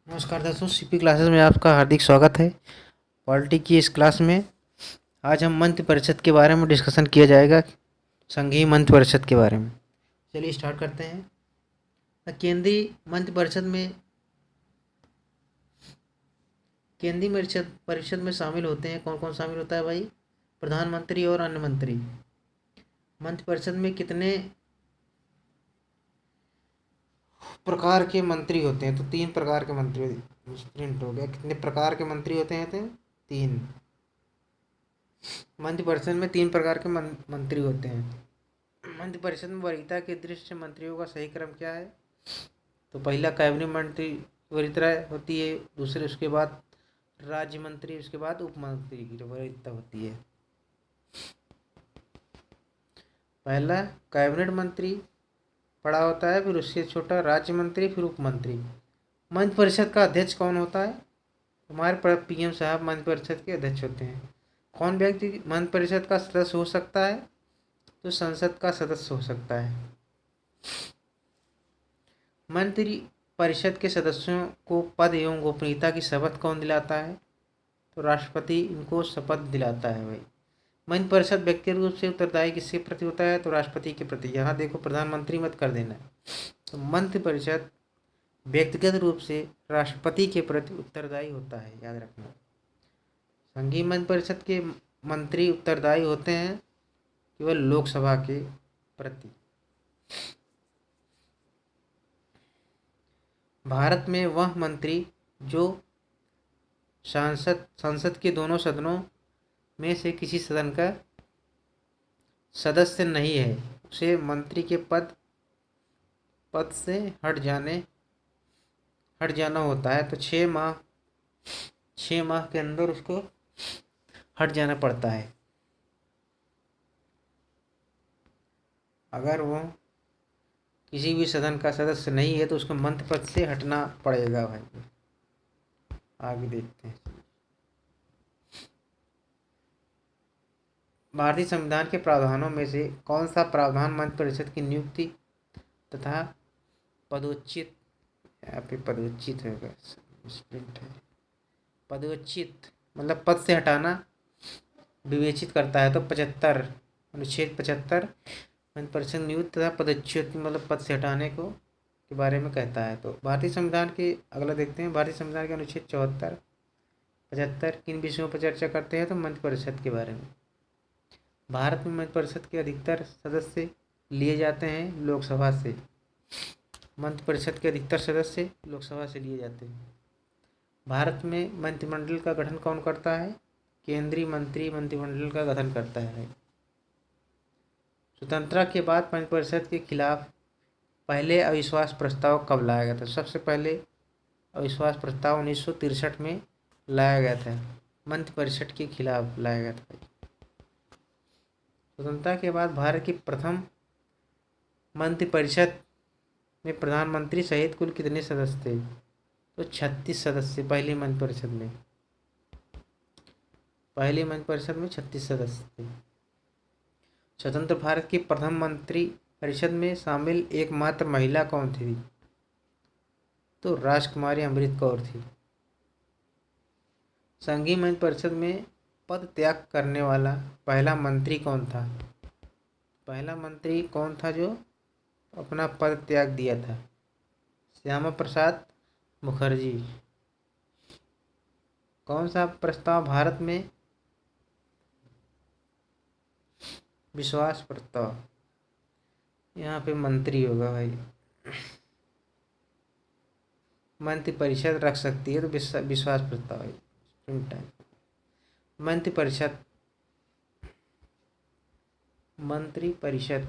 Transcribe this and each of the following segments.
नमस्कार दोस्तों, CP classes में आपका हार्दिक स्वागत है। पॉलिटी की इस क्लास में आज हम मंत्रि परिषद के बारे में डिस्कशन किया जाएगा, संघीय मंत्रि परिषद के बारे में। चलिए स्टार्ट करते हैं। केंद्रीय मंत्रि परिषद में केंद्रीय परिषद में शामिल होते हैं। कौन कौन शामिल होता है भाई? प्रधानमंत्री और अन्य मंत्री। मंत्रि परिषद में कितने प्रकार के मंत्री होते हैं? तो 3 प्रकार के मंत्री। प्रिंट हो गया। कितने प्रकार के मंत्री होते हैं? तो 3। मंत्रिपरिषद में 3 प्रकार के मंत्री होते हैं। मंत्रिपरिषद में वरीयता की दृष्टि से मंत्रियों का सही क्रम क्या है? तो पहला कैबिनेट मंत्री वरीयता होती है, दूसरे उसके बाद राज्य मंत्री, उसके बाद उप मंत्री की वरीयता होती है। पहला कैबिनेट मंत्री बड़ा होता है, फिर उससे छोटा राज्य मंत्री, फिर उप मंत्री। मंत्रिपरिषद का अध्यक्ष कौन होता है? हमारे पीएम साहब मंत्रिपरिषद के अध्यक्ष होते हैं। कौन व्यक्ति मंत्रिपरिषद का सदस्य हो सकता है? तो संसद का सदस्य हो सकता है। मंत्रि परिषद के सदस्यों को पद एवं गोपनीयता की शपथ कौन दिलाता है? तो राष्ट्रपति इनको शपथ दिलाता है भाई। मंत्रि परिषद व्यक्तिगत रूप से उत्तरदायी किसके प्रति होता है? तो राष्ट्रपति के प्रति। यहाँ देखो, प्रधानमंत्री मत कर देना। तो मंत्रि परिषद व्यक्तिगत रूप से राष्ट्रपति के प्रति उत्तरदायी होता है, याद रखना। संघीय मंत्रि परिषद के मंत्री उत्तरदायी होते हैं केवल लोकसभा के प्रति। भारत में वह मंत्री जो संसद के दोनों सदनों में से किसी सदन का सदस्य नहीं है, उसे मंत्री के पद से हट जाना होता है। तो 6 माह के अंदर उसको हट जाना पड़ता है। अगर वो किसी भी सदन का सदस्य नहीं है तो उसको मंत्री पद से हटना पड़ेगा भाई। आगे देखते हैं। भारतीय संविधान के प्रावधानों में से कौन सा प्रावधान मंत्रि परिषद की नियुक्ति तथा पदोच्चित, यहाँ पे पदोच्चित है, पदोच्चित मतलब पद से हटाना विवेचित करता है? तो 75 अनुच्छेद 75 मंत्रि परिषद नियुक्त तथा पदच्युत मतलब पद से हटाने को के बारे में कहता है। तो भारतीय संविधान के अगला देखते हैं। भारतीय संविधान के अनुच्छेद 74 75 किन विषयों पर चर्चा करते हैं? तो मंत्रि परिषद के बारे में। भारत में मंत्रि परिषद के अधिकतर सदस्य लिए जाते हैं लोकसभा से। मंत्रि परिषद के अधिकतर सदस्य लोकसभा से लिए जाते हैं। भारत में मंत्रिमंडल का गठन कौन करता है? केंद्रीय मंत्रिमंडल का गठन करता है। स्वतंत्रता के बाद मंत्रिपरिषद के खिलाफ पहले अविश्वास प्रस्ताव कब लाया गया था? सबसे पहले अविश्वास प्रस्ताव 1963 में लाया गया था, मंत्रिपरिषद के खिलाफ लाया गया था। स्वतंत्रता के बाद भारत की प्रथम मंत्रिपरिषद में प्रधानमंत्री सहित कुल कितने सदस्य थे? तो 36 सदस्य पहली मंत्रिपरिषद में। 36 सदस्य थे। स्वतंत्र भारत की प्रथम मंत्रिपरिषद में शामिल एकमात्र महिला कौन थी? तो राजकुमारी अमृत कौर थी। संघीय मंत्रिपरिषद में पद त्याग करने वाला पहला मंत्री कौन था? पहला मंत्री कौन था जो अपना पद त्याग दिया था? श्यामा प्रसाद मुखर्जी। कौन सा प्रस्ताव भारत में विश्वास प्रस्ताव? यहाँ पे मंत्री होगा भाई। मंत्रिपरिषद रख सकती है तो विश्वास प्रस्ताव है। मंत्रिपरिषद मंत्रिपरिषद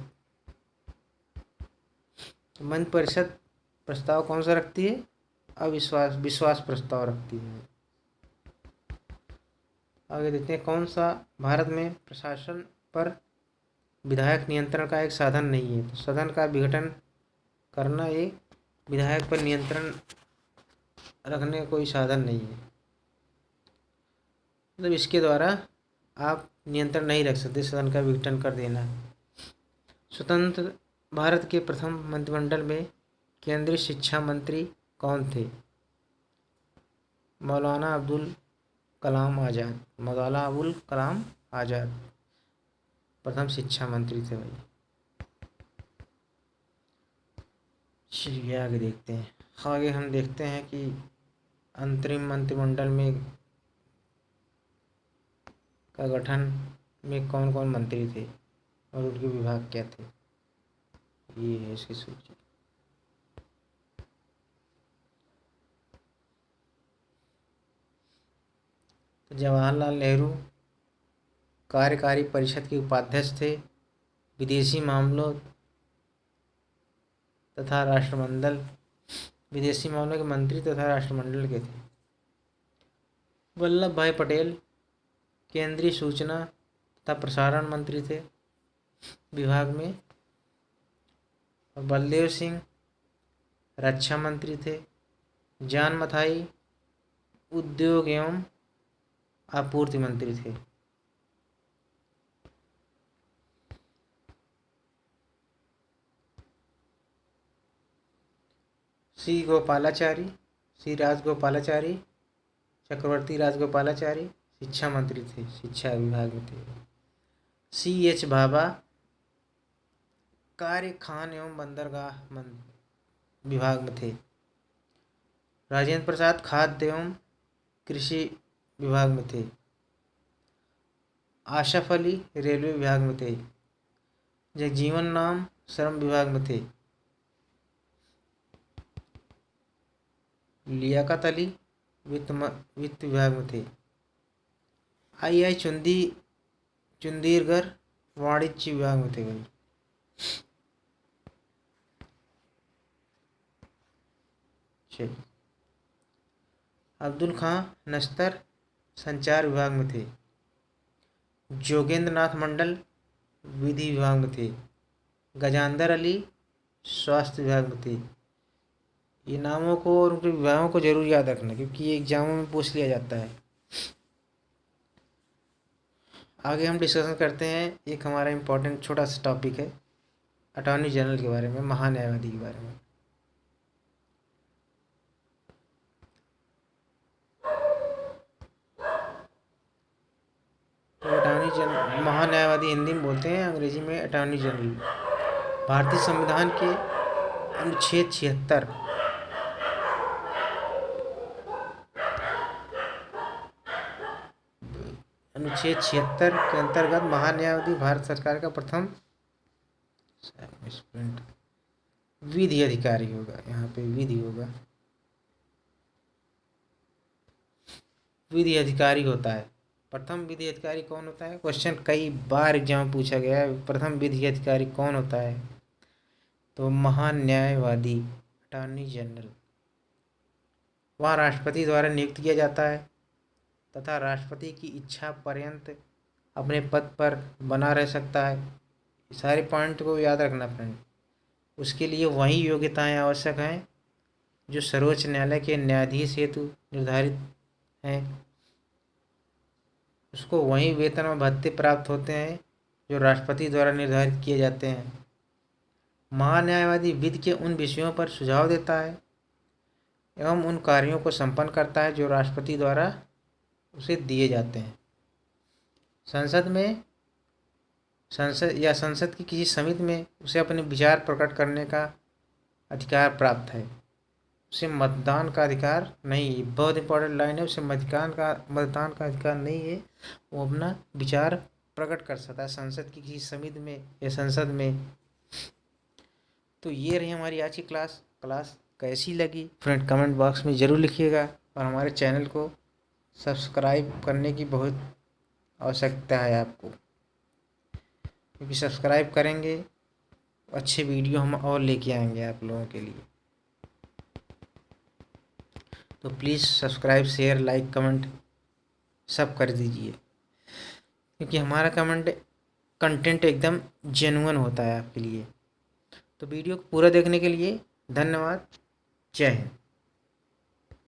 प्रस्ताव कौन सा रखती है? विश्वास प्रस्ताव रखती है। आगे देखते हैं। कौन सा भारत में प्रशासन पर विधायक नियंत्रण का एक साधन नहीं है? तो सदन का विघटन करना एक विधायक पर नियंत्रण रखने का कोई साधन नहीं है। मतलब इसके द्वारा आप नियंत्रण नहीं रख सकते, सदन का विघटन कर देना। स्वतंत्र भारत के प्रथम मंत्रिमंडल में केंद्रीय शिक्षा मंत्री कौन थे? मौलाना अबुल कलाम आज़ाद। मौलाना अबुल कलाम आज़ाद प्रथम शिक्षा मंत्री थे भाई। चलिए आगे देखते हैं। आगे हम देखते हैं कि अंतरिम मंत्रिमंडल में का गठन में कौन कौन मंत्री थे और उनके विभाग क्या थे। ये है इसकी सूची। तो जवाहरलाल नेहरू कार्यकारी परिषद के उपाध्यक्ष थे। विदेशी मामलों तथा राष्ट्रमंडल विदेशी मामलों के मंत्री तथा राष्ट्रमंडल के थे। वल्लभ भाई पटेल केंद्रीय सूचना तथा प्रसारण मंत्री थे विभाग में। और बलदेव सिंह रक्षा मंत्री थे। जॉन मथाई उद्योग एवं आपूर्ति मंत्री थे। श्री राजगोपालाचारी चक्रवर्ती राजगोपालाचारी शिक्षा मंत्री थे, शिक्षा विभाग में थे। C.H. भाभा कार्य खान एवं बंदरगाह विभाग में थे। राजेंद्र प्रसाद खाद्य एवं कृषि विभाग में थे। आशफ अली रेलवे विभाग में थे। जगजीवन राम श्रम विभाग में थे। लियाकत अली वित्त विभाग में थे। आई चुंदीरगर वाणिज्य विभाग में थे भाई। चलिए अब्दुल खां नश्तर संचार विभाग में थे। जोगेंद्र नाथ मंडल विधि विभाग में थे। गजानंदर अली स्वास्थ्य विभाग में थे। ये नामों को और उनके विभागों को जरूर याद रखना क्योंकि ये एग्जामों में पूछ लिया जाता है। आगे हम डिस्कशन करते हैं। एक हमारा इम्पोर्टेंट छोटा सा टॉपिक है अटॉर्नी जनरल के बारे में, महान्यायवादी के बारे में। तो अटॉर्नी जनरल महान्यायवादी हिंदी में बोलते हैं, अंग्रेजी में अटॉर्नी जनरल। भारतीय संविधान के अनुच्छेद 76 के अंतर्गत महान्यायवादी भारत सरकार का प्रथम विधि अधिकारी होगा। यहाँ पे विधि होगा, विधि अधिकारी होता है। प्रथम विधि अधिकारी कौन होता है? क्वेश्चन कई बार एग्जाम पूछा गया है। प्रथम विधि अधिकारी कौन होता है? तो महान्यायवादी अटॉर्नी जनरल। वह राष्ट्रपति द्वारा नियुक्त किया जाता है तथा राष्ट्रपति की इच्छा पर्यंत अपने पद पर बना रह सकता है। सारे पॉइंट को याद रखना फ्रेंड। उसके लिए वही योग्यताएं आवश्यक हैं जो सर्वोच्च न्यायालय के न्यायाधीश हेतु निर्धारित हैं। उसको वही वेतन और भत्ते प्राप्त होते हैं जो राष्ट्रपति द्वारा निर्धारित किए जाते हैं। महान्यायवादी विधि के उन विषयों पर सुझाव देता है एवं उन कार्यों को संपन्न करता है जो राष्ट्रपति द्वारा उसे दिए जाते हैं। संसद की किसी समिति में उसे अपने विचार प्रकट करने का अधिकार प्राप्त है। उसे मतदान का अधिकार नहीं है। बहुत इंपॉर्टेंट लाइन है। उसे मतदान का अधिकार नहीं है। वो अपना विचार प्रकट कर सकता है संसद की किसी समिति में या संसद में। तो ये रही हमारी आज की क्लास कैसी लगी फ्रेंड कमेंट बॉक्स में ज़रूर लिखिएगा। और हमारे चैनल को सब्सक्राइब करने की बहुत आवश्यकता है आपको, क्योंकि सब्सक्राइब करेंगे अच्छे वीडियो हम और लेके आएंगे आप लोगों के लिए। तो please subscribe, share, like, comment सब कर दीजिए, क्योंकि हमारा कंटेंट एकदम जेन्युइन होता है आपके लिए। तो वीडियो को पूरा देखने के लिए धन्यवाद। जय हिंद।